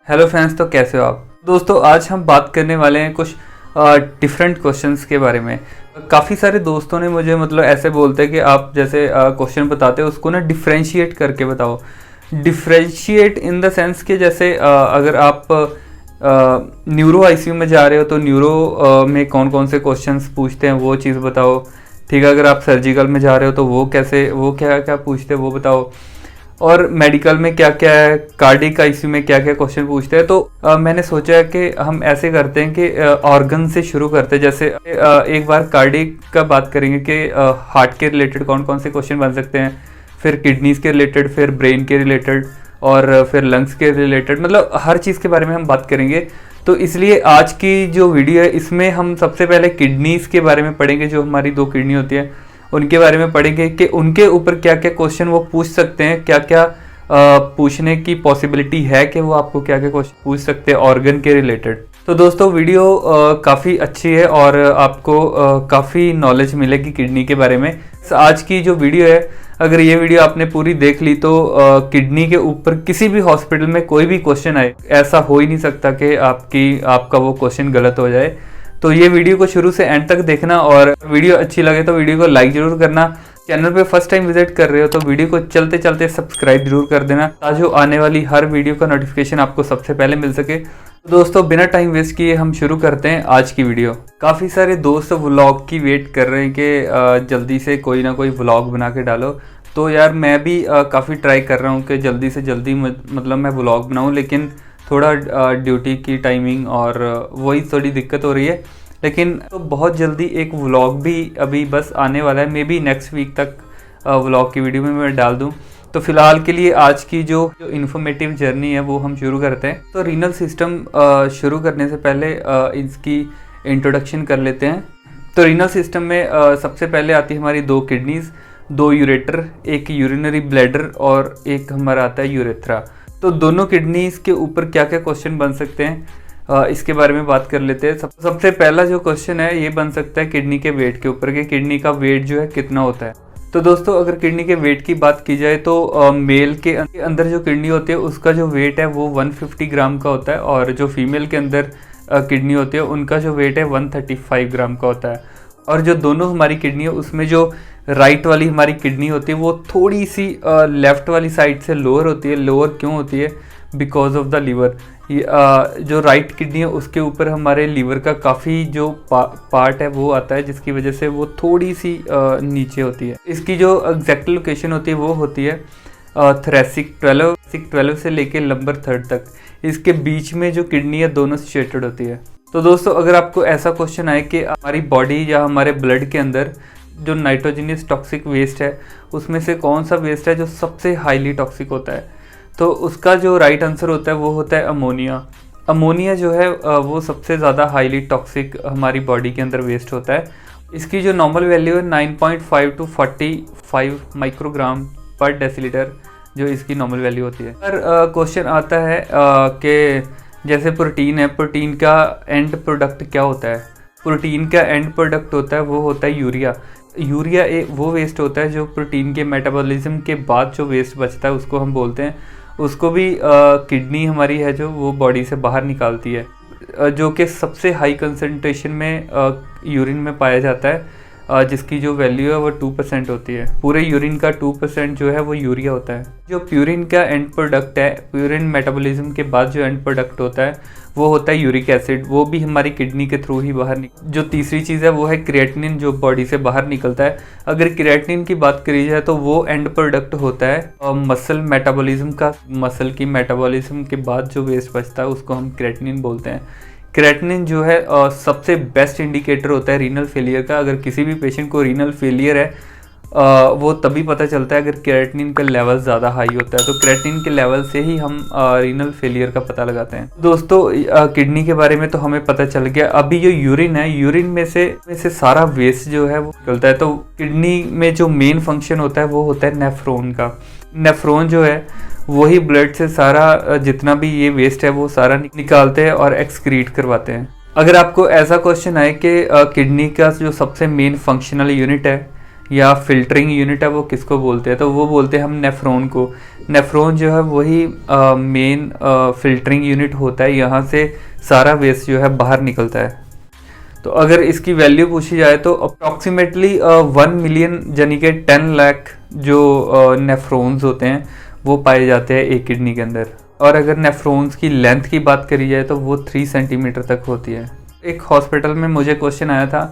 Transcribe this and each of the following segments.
Hello friends, तो कैसे हो आप दोस्तों। आज हम बात करने वाले हैं कुछ डिफरेंट क्वेश्चंस के बारे में। काफ़ी सारे दोस्तों ने मुझे ऐसे बोलते हैं कि आप जैसे क्वेश्चन बताते हो उसको ना डिफ्रेंशिएट करके बताओ। डिफ्रेंशिएट इन द सेंस कि जैसे अगर आप न्यूरो आईसीयू में जा रहे हो तो न्यूरो में कौन कौन से क्वेश्चंस पूछते हैं वो चीज़ बताओ। ठीक है, अगर आप सर्जिकल में जा रहे हो तो वो क्या क्या पूछते हैं वो बताओ। और मेडिकल में क्या क्या है, कार्डिक आईसीयू में क्या क्या क्वेश्चन पूछते हैं। तो मैंने सोचा है कि हम ऐसे करते हैं कि ऑर्गन से शुरू करते हैं। जैसे एक बार कार्डिक का बात करेंगे कि हार्ट के रिलेटेड कौन कौन से क्वेश्चन बन सकते हैं, फिर किडनीज के रिलेटेड, फिर ब्रेन के रिलेटेड और फिर लंग्स के रिलेटेड, हर चीज़ के बारे में हम बात करेंगे। तो इसलिए आज की जो वीडियो है इसमें हम सबसे पहले किडनीज के बारे में पढ़ेंगे। जो हमारी 2 किडनी होती है उनके बारे में पढ़ेंगे कि उनके ऊपर क्या क्या क्वेश्चन वो पूछ सकते हैं, क्या क्या पूछने की पॉसिबिलिटी है कि वो आपको क्या क्या क्वेश्चन पूछ सकते हैं ऑर्गन के रिलेटेड। तो दोस्तों वीडियो काफ़ी अच्छी है और आपको काफ़ी नॉलेज मिलेगी किडनी के बारे में। आज की जो वीडियो है, अगर ये वीडियो आपने पूरी देख ली तो किडनी के ऊपर किसी भी हॉस्पिटल में कोई भी क्वेश्चन आए, ऐसा हो ही नहीं सकता कि आपका वो क्वेश्चन गलत हो जाए। तो ये वीडियो को शुरू से एंड तक देखना और वीडियो अच्छी लगे तो वीडियो को लाइक जरूर करना। चैनल पे फर्स्ट टाइम विजिट कर रहे हो तो वीडियो को चलते चलते सब्सक्राइब जरूर कर देना ताकि आने वाली हर वीडियो का नोटिफिकेशन आपको सबसे पहले मिल सके। तो दोस्तों बिना टाइम वेस्ट किए हम शुरू करते हैं आज की वीडियो। काफ़ी सारे दोस्त व्लॉग की वेट कर रहे हैं कि जल्दी से कोई ना कोई व्लॉग बना के डालो। तो यार मैं भी काफ़ी ट्राई कर रहा हूँ कि जल्दी से जल्दी मैं व्लॉग बनाऊँ, लेकिन थोड़ा ड्यूटी की टाइमिंग और वही थोड़ी दिक्कत हो रही है। लेकिन तो बहुत जल्दी एक व्लॉग भी अभी बस आने वाला है, मे बी नेक्स्ट वीक तक व्लॉग की वीडियो में मैं डाल दूं। तो फिलहाल के लिए आज की जो इन्फॉर्मेटिव जर्नी है वो हम शुरू करते हैं। तो रीनल सिस्टम शुरू करने से पहले इसकी इंट्रोडक्शन कर लेते हैं। तो रीनल सिस्टम में सबसे पहले आती है हमारी 2 किडनीज, 2 यूरेटर, एक यूरिनरी ब्लैडर और एक हमारा आता है यूरेथ्रा। तो दोनों किडनीज के ऊपर क्या क्या क्वेश्चन बन सकते हैं इसके बारे में बात कर लेते हैं। सबसे पहला जो क्वेश्चन है ये बन सकता है किडनी के वेट के ऊपर कि किडनी का वेट जो है कितना होता है। तो दोस्तों अगर किडनी के वेट की बात की जाए तो मेल के अंदर जो किडनी होती है उसका जो वेट है वो 150 ग्राम का होता है और जो फीमेल के अंदर किडनी होती है उनका जो वेट है 135 ग्राम का होता है। और जो दोनों हमारी किडनी है उसमें जो राइट वाली हमारी किडनी होती है वो थोड़ी सी लेफ्ट वाली साइड से लोअर होती है। लोअर क्यों होती है? Because of the liver. जो राइट किडनी है उसके ऊपर हमारे लीवर का काफ़ी जो पार्ट है वो आता है, जिसकी वजह से वो थोड़ी सी नीचे होती है। इसकी जो एग्जैक्ट लोकेशन होती है वो होती है थोरैसिक 12 से लेके लंबर 3 तक। इसके बीच में जो किडनी है दोनों सिचुएटेड होती है। तो दोस्तों अगर आपको ऐसा क्वेश्चन आए कि हमारी बॉडी या हमारे ब्लड के अंदर जो नाइट्रोजनियस टॉक्सिक वेस्ट है उसमें से कौन सा वेस्ट है जो सबसे हाईली टॉक्सिक होता है, तो उसका जो राइट आंसर होता है वो होता है अमोनिया। अमोनिया जो है वो सबसे ज़्यादा हाईली टॉक्सिक हमारी बॉडी के अंदर वेस्ट होता है। इसकी जो नॉर्मल वैल्यू है 9.5 to 45 माइक्रोग्राम पर डेसीलीटर जो इसकी नॉर्मल वैल्यू होती है। पर क्वेश्चन आता है कि जैसे प्रोटीन है, प्रोटीन का एंड प्रोडक्ट क्या होता है? प्रोटीन का एंड प्रोडक्ट होता है वो होता है यूरिया। यूरिया वो वेस्ट होता है जो प्रोटीन के मेटाबॉलिज्म के बाद जो वेस्ट बचता है उसको हम बोलते हैं, उसको भी किडनी हमारी है जो वो बॉडी से बाहर निकालती है, जो कि सबसे हाई कंसंट्रेशन में यूरिन में पाया जाता है, जिसकी जो वैल्यू है वो 2% होती है। पूरे यूरिन का 2% जो है वो यूरिया होता है। जो प्यूरिन का एंड प्रोडक्ट है, प्यूरिन मेटाबॉलिज्म के बाद जो एंड प्रोडक्ट होता है वो होता है यूरिक एसिड। वो भी हमारी किडनी के थ्रू ही बाहर जो तीसरी चीज़ है वो है क्रिएटिनिन जो बॉडी से बाहर निकलता है। अगर क्रिएटिनिन की बात करी जाए तो वो एंड प्रोडक्ट होता है मसल मेटाबॉलिज्म का। मसल की मेटाबॉलिज्म के बाद जो वेस्ट बचता है उसको हम क्रिएटिनिन बोलते हैं। क्रिएटिनिन जो है सबसे बेस्ट इंडिकेटर होता है रीनल फेलियर का। अगर किसी भी पेशेंट को रीनल फेलियर है वो तभी पता चलता है अगर क्रिएटिनिन का लेवल ज़्यादा हाई होता है। तो क्रिएटिनिन के लेवल से ही हम रीनल फेलियर का पता लगाते हैं। दोस्तों किडनी के बारे में तो हमें पता चल गया। अभी जो यूरिन है, यूरिन में से सारा वेस्ट जो है वो निकलता है। तो किडनी में जो मेन फंक्शन होता है वो होता है नेफ्रॉन का। नेफ्रॉन जो है वही ब्लड से सारा जितना भी ये वेस्ट है वो सारा निकालते हैं और एक्सक्रीट करवाते हैं। अगर आपको ऐसा क्वेश्चन आए कि किडनी का जो सबसे मेन फंक्शनल यूनिट है या फिल्टरिंग यूनिट है वो किसको बोलते हैं, तो वो बोलते हैं हम नेफ्रॉन को। नेफ्रॉन जो है वही मेन फिल्टरिंग यूनिट होता है, यहाँ से सारा वेस्ट जो है बाहर निकलता है। तो अगर इसकी वैल्यू पूछी जाए तो अप्रॉक्सीमेटली 1 मिलियन यानी कि 10 लाख जो नेफ्रॉन्स होते हैं वो पाए जाते हैं एक किडनी के अंदर। और अगर नेफ्रॉन्स की लेंथ की बात करी जाए तो वो 3 सेंटीमीटर तक होती है। एक हॉस्पिटल में मुझे क्वेश्चन आया था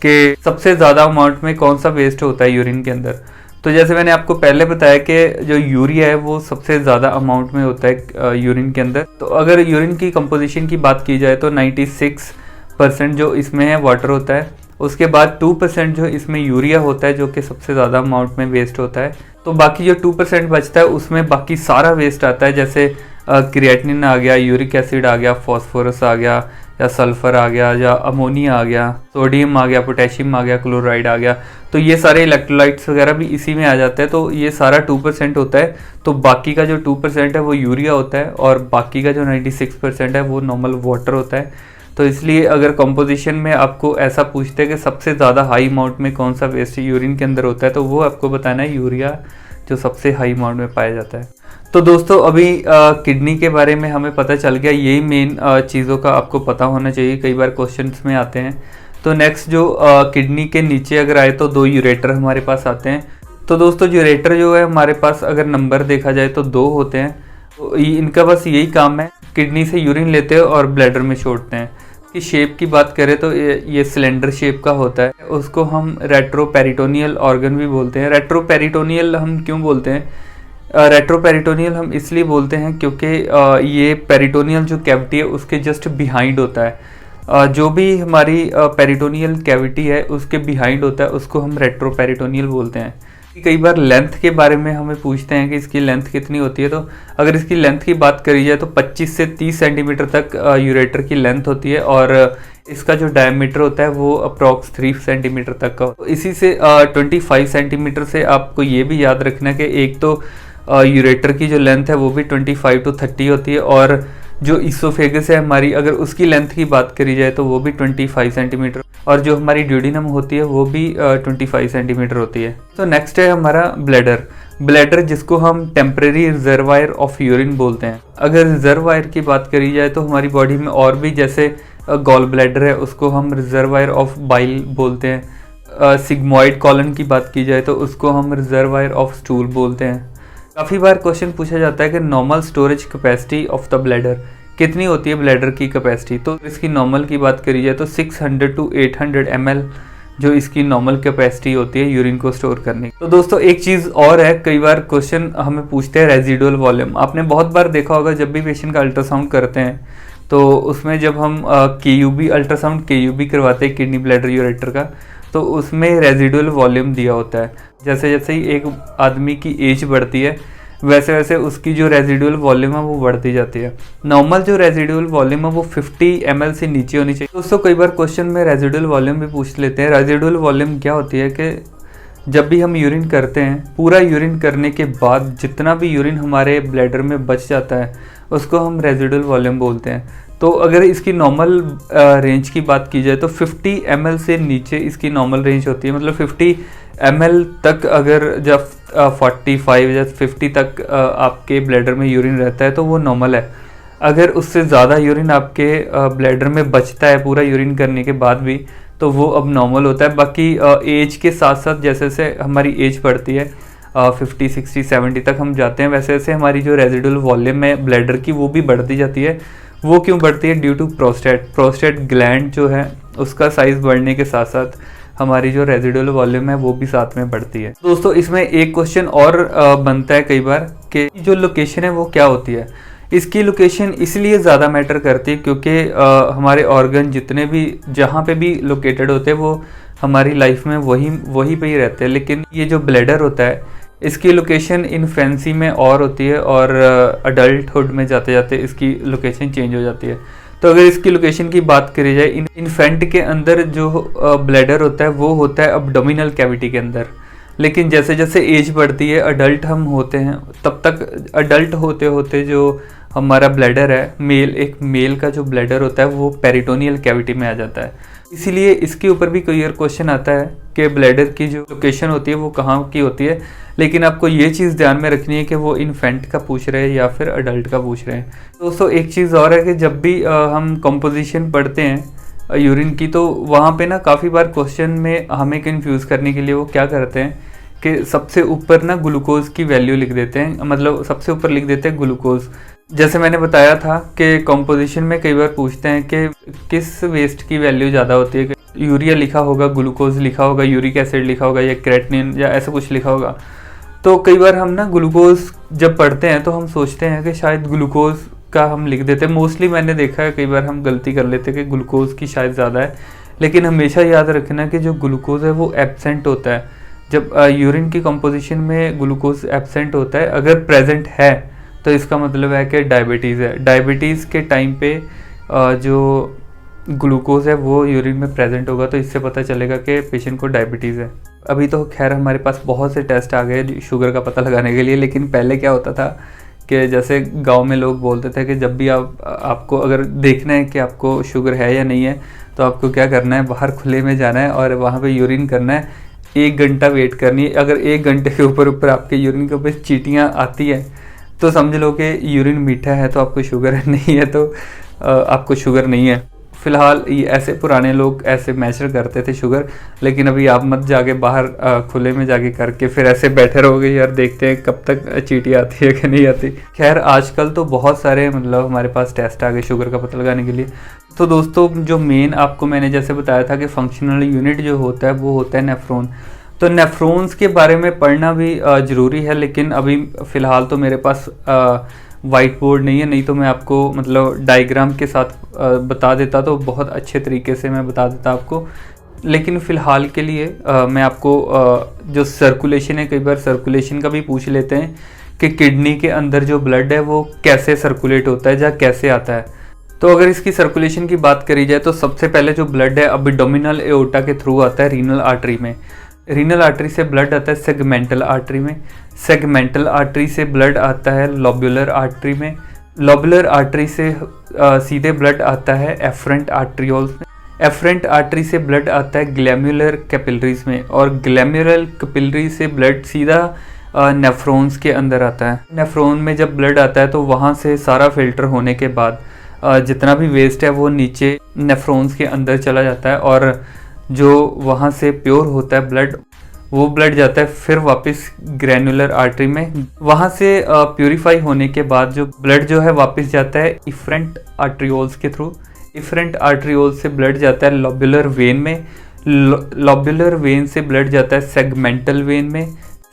कि सबसे ज़्यादा अमाउंट में कौन सा वेस्ट होता है यूरिन के अंदर। तो जैसे मैंने आपको पहले बताया कि जो यूरिया है वो सबसे ज़्यादा अमाउंट में होता है यूरिन के अंदर। तो अगर यूरिन की कंपोजिशन की बात की जाए तो 96% जो इसमें है वाटर होता है, उसके बाद 2% जो इसमें यूरिया होता है जो कि सबसे ज़्यादा अमाउंट में वेस्ट होता है। तो बाकी जो 2% बचता है उसमें बाकी सारा वेस्ट आता है, जैसे क्रिएटिनिन आ गया, यूरिक एसिड आ गया, फॉस्फोरस आ गया, या सल्फर आ गया, या अमोनिया आ गया, सोडियम आ गया, पोटेशियम आ गया, क्लोराइड आ गया। तो ये सारे इलेक्ट्रोलाइट्स वगैरह भी इसी में आ जाते हैं। तो ये सारा 2% होता है। तो बाकी का जो 2% है वो यूरिया होता है और बाकी का जो 96% है वो नॉर्मल वाटर होता है। तो इसलिए अगर कंपोजिशन में आपको ऐसा पूछते हैं कि सबसे ज़्यादा हाई अमाउंट में कौन सा वेस्ट यूरिन के अंदर होता है, तो वो आपको बताना है यूरिया जो सबसे हाई अमाउंट में पाया जाता है। तो दोस्तों अभी किडनी के बारे में हमें पता चल गया, यही मेन चीज़ों का आपको पता होना चाहिए, कई बार क्वेश्चंस में आते हैं। तो नेक्स्ट जो किडनी के नीचे अगर आए तो 2 यूरेटर हमारे पास आते हैं। तो दोस्तों यूरेटर जो है हमारे पास अगर नंबर देखा जाए तो 2 होते हैं। तो इनका बस यही काम है, किडनी से यूरिन लेते हैं और ब्लैडर में छोड़ते हैं। की शेप की बात करें तो ये सिलेंडर शेप का होता है, उसको हम रेट्रोपेरिटोनियल ऑर्गन भी बोलते हैं। रेट्रोपेरिटोनियल हम क्यों बोलते हैं? रेट्रोपेरिटोनियल हम इसलिए बोलते हैं क्योंकि ये पेरिटोनियल जो कैविटी है उसके जस्ट बिहाइंड होता है। जो भी हमारी पेरिटोनियल कैविटी है उसके बिहाइंड होता है, उसको हम रेट्रोपेरिटोनियल बोलते हैं। कई बार लेंथ के बारे में हमें पूछते हैं कि इसकी लेंथ कितनी होती है। तो अगर इसकी लेंथ की बात करी जाए तो 25 से 30 सेंटीमीटर तक यूरेटर की लेंथ होती है और इसका जो डायमीटर होता है वो अप्रॉक्स 3 सेंटीमीटर तक का। तो इसी से 25 सेंटीमीटर से आपको ये भी याद रखना कि एक तो यूरेटर की जो लेंथ है वो भी 25 to 30 होती है और जो इसोफेगस है हमारी, अगर उसकी लेंथ की बात करी जाए तो वो भी 25 सेंटीमीटर, और जो हमारी ड्यूडिनम होती है वो भी 25 सेंटीमीटर होती है। तो नेक्स्ट है हमारा ब्लैडर। ब्लैडर जिसको हम टेम्परेरी रिजर्वायर ऑफ यूरिन बोलते हैं। अगर रिजर्वायर की बात करी जाए तो हमारी बॉडी में और भी, जैसे गॉल ब्लैडर है उसको हम रिजर्वायर ऑफ बाइल बोलते हैं। सिग्मोइड कॉलन की बात की जाए तो उसको हम रिजर्वायर ऑफ स्टूल बोलते हैं। काफ़ी बार क्वेश्चन पूछा जाता है कि normal storage capacity of the bladder कितनी होती है ब्लैडर की कैपेसिटी। तो इसकी नॉर्मल की बात करी जाए तो 600 to 800 ml जो इसकी नॉर्मल कैपेसिटी होती है यूरिन को स्टोर करने की। तो दोस्तों एक चीज़ और है, कई बार क्वेश्चन हमें पूछते हैं रेजिडुअल वॉल्यूम। आपने बहुत बार देखा होगा जब भी पेशेंट का अल्ट्रासाउंड करते हैं तो उसमें जब हम KUB अल्ट्रासाउंड KUB करवाते हैं किडनी ब्लैडर यूरेटर का, तो उसमें रेजिडुअल वॉल्यूम दिया होता है। जैसे जैसे ही एक आदमी की एज बढ़ती है वैसे वैसे उसकी जो रेजिडुअल वॉल्यूम है वो बढ़ती जाती है। नॉर्मल जो रेजिडुअल वॉल्यूम है वो 50 ml से नीचे होनी चाहिए। दोस्तों कई बार क्वेश्चन में रेजिडुअल वॉल्यूम भी पूछ लेते हैं। रेजिडुअल वॉल्यूम क्या होती है कि जब भी हम यूरिन करते हैं, पूरा यूरिन करने के बाद जितना भी यूरिन हमारे ब्लैडर में बच जाता है उसको हम रेजिडुअल वॉल्यूम बोलते हैं। तो अगर इसकी नॉर्मल रेंज की बात की जाए तो 50 ml से नीचे इसकी नॉर्मल रेंज होती है। मतलब 50 ml तक अगर जब 45 या 50 तक आपके ब्लैडर में यूरिन रहता है तो वो नॉर्मल है। अगर उससे ज़्यादा यूरिन आपके ब्लैडर में बचता है पूरा यूरिन करने के बाद भी तो वो अब नॉर्मल होता है। बाकी एज के साथ साथ जैसे जैसे हमारी एज बढ़ती है 50, 60, 70 तक हम जाते हैं, वैसे वैसे हमारी जो रेजिडुअल वॉल्यूम है ब्लैडर की वो भी बढ़ती जाती है। वो क्यों बढ़ती है? ड्यू टू प्रोस्टेट ग्लैंड जो है उसका साइज बढ़ने के साथ साथ हमारी जो रेजिडुअल वॉल्यूम है वो भी साथ में बढ़ती है। दोस्तों इसमें एक क्वेश्चन और बनता है कई बार कि जो लोकेशन है वो क्या होती है। इसकी लोकेशन इसलिए ज़्यादा मैटर करती है क्योंकि हमारे ऑर्गन जितने भी जहाँ पे भी लोकेटेड होते हैं वो हमारी लाइफ में वही पे ही रहते हैं। लेकिन ये जो ब्लैडर होता है इसकी लोकेशन इन्फेंसी में और होती है और अडल्टहुड में जाते जाते इसकी लोकेशन चेंज हो जाती है। तो अगर इसकी लोकेशन की बात करी जाए, इन्फेंट के अंदर जो ब्लैडर होता है वो होता है अब्डोमिनल कैविटी के अंदर। लेकिन जैसे जैसे एज बढ़ती है, अडल्ट हम होते हैं, तब तक अडल्ट होते होते जो हमारा ब्लैडर है एक मेल का जो ब्लैडर होता है वो पेरिटोनियल कैविटी में आ जाता है। इसीलिए इसके ऊपर भी कोई और क्वेश्चन आता है आपके ब्लैडर की जो लोकेशन होती है वो कहाँ की होती है, लेकिन आपको ये चीज़ ध्यान में रखनी है कि वो इन्फेंट का पूछ रहे हैं या फिर अडल्ट का पूछ रहे हैं। दोस्तों एक चीज़ और है कि जब भी हम कंपोजिशन पढ़ते हैं यूरिन की, तो वहाँ पे ना काफ़ी बार क्वेश्चन में हमें कंफ्यूज करने के लिए वो क्या करते हैं कि सबसे ऊपर ना ग्लूकोज की वैल्यू लिख देते हैं, मतलब सबसे ऊपर लिख देते हैं ग्लूकोज। जैसे मैंने बताया था कि कंपोजिशन में कई बार पूछते हैं कि किस वेस्ट की वैल्यू ज़्यादा होती है, यूरिया लिखा होगा, ग्लूकोज लिखा होगा, यूरिक एसिड लिखा होगा या क्रेटिनिन या ऐसा कुछ लिखा होगा। तो कई बार हम ना ग्लूकोज जब पढ़ते हैं तो हम सोचते हैं कि शायद ग्लूकोज का हम लिख देते हैं। मोस्टली मैंने देखा है कई बार हम गलती कर लेते हैं कि ग्लूकोज की शायद ज़्यादा है, लेकिन हमेशा याद रखना कि जो ग्लूकोज है वो एब्सेंट होता है। जब यूरिन की कंपोजिशन में ग्लूकोज एब्सेंट होता है, अगर प्रेजेंट है तो इसका मतलब है कि डायबिटीज़ है। डायबिटीज़ के टाइम पे जो ग्लूकोज है वो यूरिन में प्रेजेंट होगा, तो इससे पता चलेगा कि पेशेंट को डायबिटीज़ है। अभी तो खैर हमारे पास बहुत से टेस्ट आ गए शुगर का पता लगाने के लिए, लेकिन पहले क्या होता था कि जैसे गांव में लोग बोलते थे कि जब भी आपको अगर देखना है कि आपको शुगर है या नहीं है, तो आपको क्या करना है, बाहर खुले में जाना है और वहाँ पे यूरिन करना है, 1 घंटा वेट करनी है। अगर 1 घंटे के ऊपर आपके यूरिन के ऊपर चींटियाँ आती है तो समझ लो कि यूरिन मीठा है तो आपको शुगर है, नहीं है तो आपको शुगर नहीं है। फिलहाल ये ऐसे पुराने लोग ऐसे मेजर करते थे शुगर, लेकिन अभी आप मत जाके बाहर खुले में जाके करके फिर ऐसे बैठे रहोगे यार, देखते हैं कब तक चींटी आती है कि नहीं आती। खैर आजकल तो बहुत सारे मतलब हमारे पास टेस्ट आ गए शुगर का पता लगाने के लिए। तो दोस्तों जो मेन आपको मैंने जैसे बताया था कि फंक्शनल यूनिट जो होता है वो होता है नेफ्रॉन। तो नेफ्रॉन्स के बारे में पढ़ना भी ज़रूरी है, लेकिन अभी फ़िलहाल तो मेरे पास वाइट बोर्ड नहीं है, नहीं तो मैं आपको मतलब डायग्राम के साथ बता देता तो बहुत अच्छे तरीके से मैं बता देता आपको। लेकिन फ़िलहाल के लिए मैं आपको जो सर्कुलेशन है, कई बार सर्कुलेशन का भी पूछ लेते हैं कि किडनी के अंदर जो ब्लड है वो कैसे सर्कुलेट होता है या कैसे आता है। तो अगर इसकी सर्कुलेशन की बात करी जाए तो सबसे पहले जो ब्लड है अब्डोमिनल एओर्टा के थ्रू आता है रीनल आर्टरी में। रीनल आर्टरी से ब्लड आता है सेगमेंटल आर्टरी में। सेगमेंटल आर्टरी से ब्लड आता है लोब्यूलर आर्टरी में। लोब्यूलर आर्टरी से सीधे ब्लड आता है एफरेंट आर्टरियोल्स में। एफरेंट आर्टरी से ब्लड आता है ग्लैम्युलर कैपिलरीज में, और ग्लैम्युलर कैपिलरी से ब्लड सीधा नेफ्रॉन्स के अंदर आता है। नेफ्रॉन में जब ब्लड आता है तो वहाँ से सारा फिल्टर होने के बाद जितना भी वेस्ट है वो नीचे नेफ्रॉन्स के अंदर चला जाता है, और जो वहाँ से प्योर होता है ब्लड, वो ब्लड जाता है फिर वापस ग्रैनुलर आर्टरी में। वहाँ से प्यूरिफाई होने के बाद जो ब्लड जो है वापस जाता है इफरेंट आर्टरियोल्स के थ्रू। इफरेंट आर्टरियोल्स से ब्लड जाता है लोब्यूलर वेन में। लोब्यूलर वेन से ब्लड जाता है सेगमेंटल वेन में।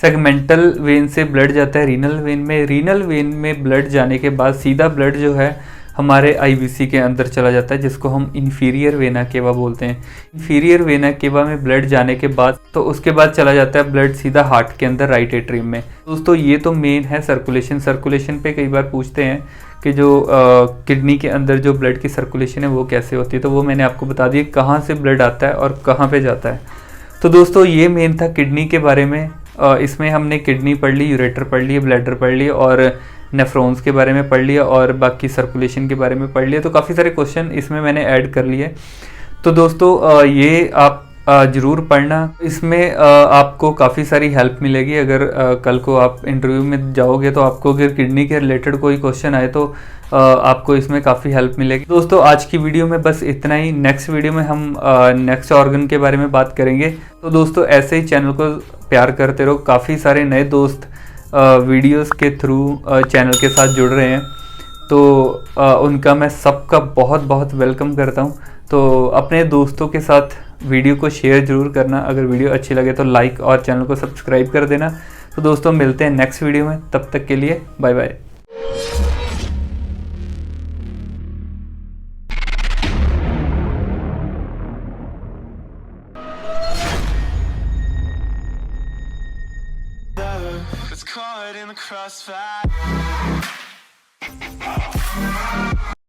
सेगमेंटल वेन से ब्लड जाता है रीनल वेन में। रीनल वेन में ब्लड जाने के बाद सीधा ब्लड जो है हमारे आईवीसी के अंदर चला जाता है, जिसको हम इंफीरियर वेना केवा बोलते हैं। इंफीरियर वेना केवा में ब्लड जाने के बाद तो उसके बाद चला जाता है ब्लड सीधा हार्ट के अंदर राइट एट्रियम में। दोस्तों ये तो मेन है सर्कुलेशन। सर्कुलेशन पे कई बार पूछते हैं कि जो किडनी के अंदर जो ब्लड की सर्कुलेशन है वो कैसे होती है, तो वो मैंने आपको बता दिया कहाँ से ब्लड आता है और कहाँ पे जाता है। तो दोस्तों ये मेन था किडनी के बारे में। इसमें हमने किडनी पढ़ ली, यूरेटर पढ़ ली, ब्लैडर पढ़ ली और नेफ्रॉन्स के बारे में पढ़ लिया और बाकी सर्कुलेशन के बारे में पढ़ लिया। तो काफ़ी सारे क्वेश्चन इसमें मैंने ऐड कर लिए। तो दोस्तों ये आप ज़रूर पढ़ना, इसमें आपको काफ़ी सारी हेल्प मिलेगी। अगर कल को आप इंटरव्यू में जाओगे तो आपको अगर किडनी के रिलेटेड कोई क्वेश्चन आए तो आपको इसमें काफ़ी हेल्प मिलेगी। दोस्तों आज की वीडियो में बस इतना ही। नेक्स्ट वीडियो में हम नेक्स्ट ऑर्गन के बारे में बात करेंगे। तो दोस्तों ऐसे ही चैनल को प्यार करते रहो। काफ़ी सारे नए दोस्त वीडियोस के थ्रू चैनल के साथ जुड़ रहे हैं, तो उनका मैं सबका बहुत बहुत वेलकम करता हूं। तो अपने दोस्तों के साथ वीडियो को शेयर ज़रूर करना। अगर वीडियो अच्छी लगे तो लाइक और चैनल को सब्सक्राइब कर देना। तो दोस्तों मिलते हैं नेक्स्ट वीडियो में, तब तक के लिए bye bye. It's caught in the crossfire.